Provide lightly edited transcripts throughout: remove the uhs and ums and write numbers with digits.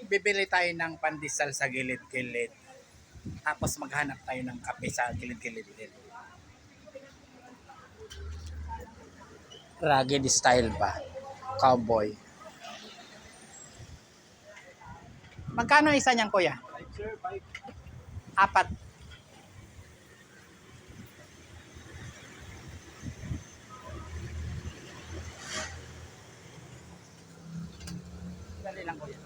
Bibili tayo ng pandesal sa gilid-gilid. Tapos maghanap tayo ng kape sa gilid-gilid din. Rugged style ba? Cowboy. Magkano isa niyan, kuya? 5 sir, 5. Apat. Dali lang, kuya.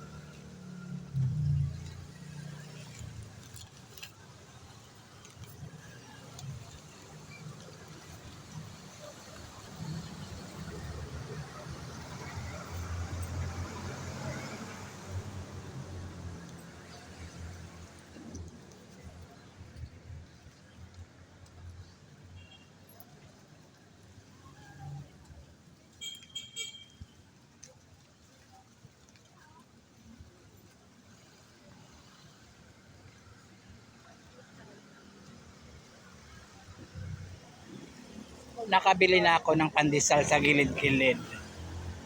Nakabili na ako ng pandesal sa gilid-gilid.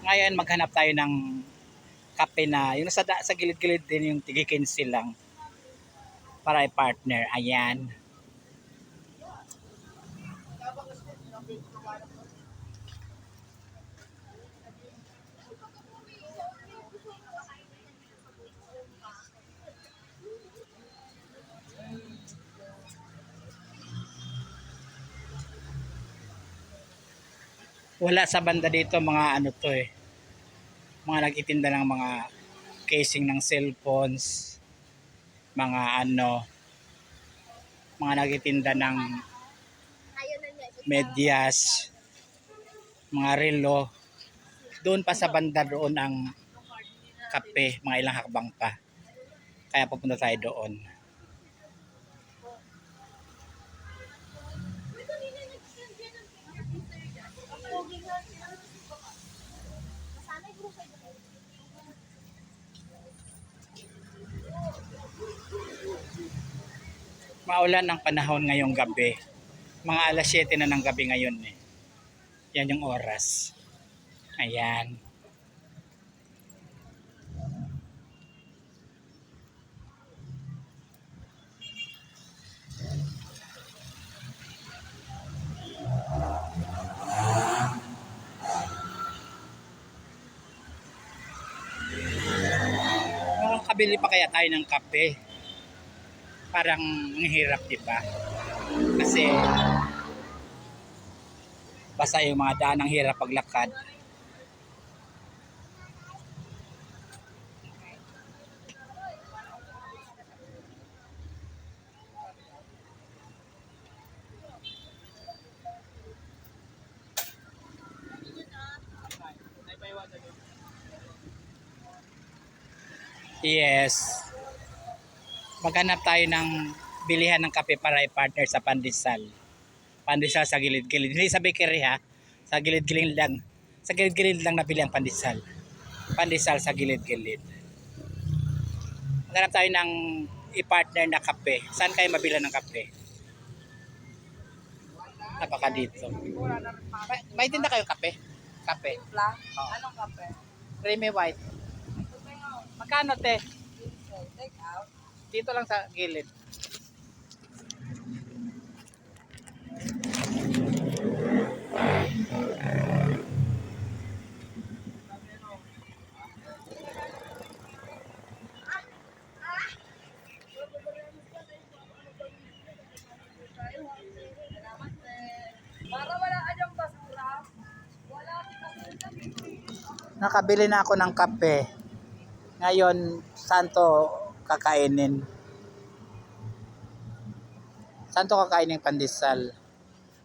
Ngayon maghanap tayo ng kape na yung sa gilid-gilid din yung tigi-15 lang para i-partner. Ayan. Wala sa banda dito mga ano to eh. Mga nagtitinda ng mga casing ng cellphones, mga ano, mga nagtitinda ng medyas, mga relo. Doon pa sa banda doon ang kape, mga ilang hakbang pa. Kaya pupunta tayo doon. Maulan ang panahon ngayong gabi. Mga alas 7 na ng gabi ngayon eh. Yan yung oras. Ayan. Makakabili pa kaya tayo ng kape? Parang ang hirap, di ba? Kasi basta yung mga daan ang hirap paglakad. Yes. Maghanap tayo ng bilihan ng kape para i-partner sa pandesal. Pandesal sa gilid-gilid. Hindi sa bakery ha. Sa gilid-gilid lang. Sa gilid-gilid lang nabili ang pandesal. Pandesal sa gilid-gilid. Maghanap tayo ng i-partner na kape. Saan kayo mabila ng kape? Napaka dito. May tinda kayo kape? Kape. Oh. Anong kape? Creamy white. Magkano te? Take out. Dito lang sa gilid. Para wala ka diyang basura. Wala ka Nakabili na ako ng kape. Ngayon, saan to kakainin? Saan to kakainin pandesal?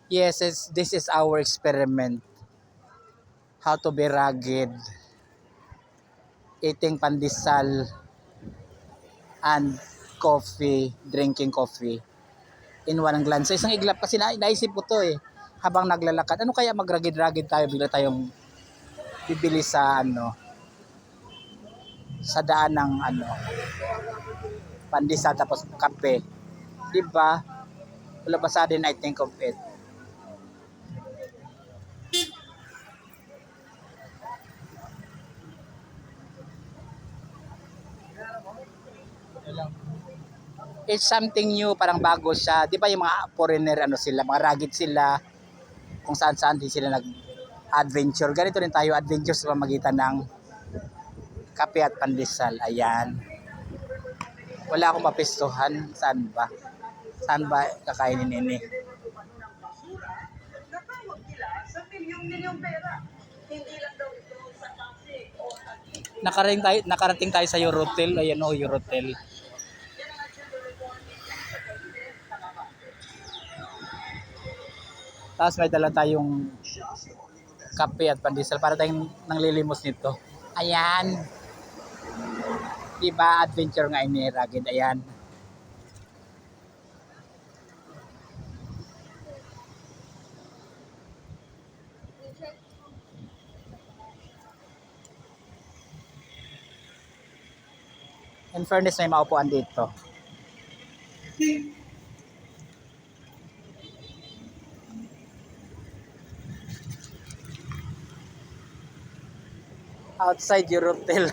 Yes, this is our experiment. How to be rugged. Eating pandesal and coffee, drinking coffee in one glance. Sa isang iglap kasi naisip ko to eh. Habang naglalakad, ano kaya mag-rugged-rugged tayo bigla tayong bibili sa ano, sa daan ng ano, pandesal tapos kape. Diba? Wala ba sa din I think of it. It's something new, parang bago siya. Di ba yung mga foreigner, ano sila, mga rugged sila, kung saan-saan din sila nag-adventure. Ganito rin tayo, adventure sa pamagitan ng kape at pandesal. Ayan. Wala akong mapistuhan. Saan ba? Saan ba kakainin ini? Nakarating tayo sa Eurotel. Ayan o, Eurotel. Tapos may dala tayong kape at pandesal para tayong nanglilimos nito. Ayan. Diba adventure nga ini, rugged. Ayan. In fairness, may maupuan dito. Outside Eurotel.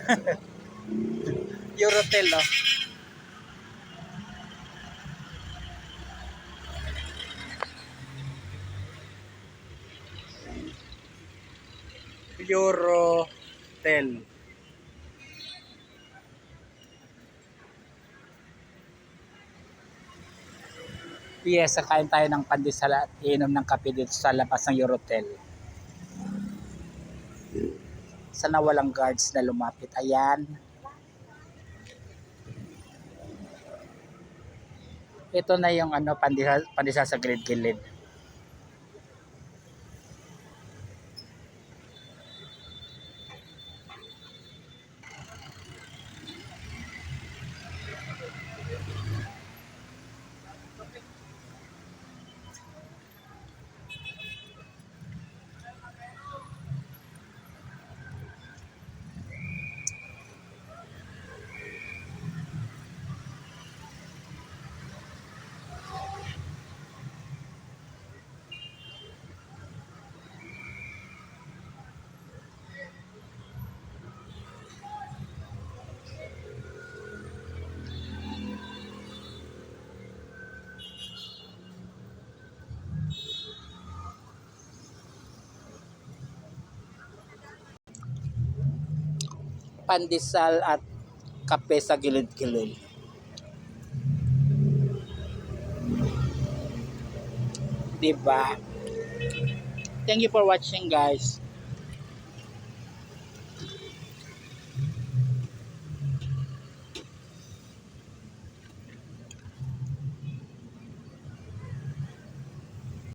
Eurotel, oh. Eurotel. Yes, kakain tayo ng pandesal at inom ng kape dito sa labas ng Eurotel. Sana walang guards na lumapit. Ayan. Ito na yung ano, pandesal sa gilid-gilid. Pandesal at kape sa gilid-gilid. Diba? Thank you for watching, guys.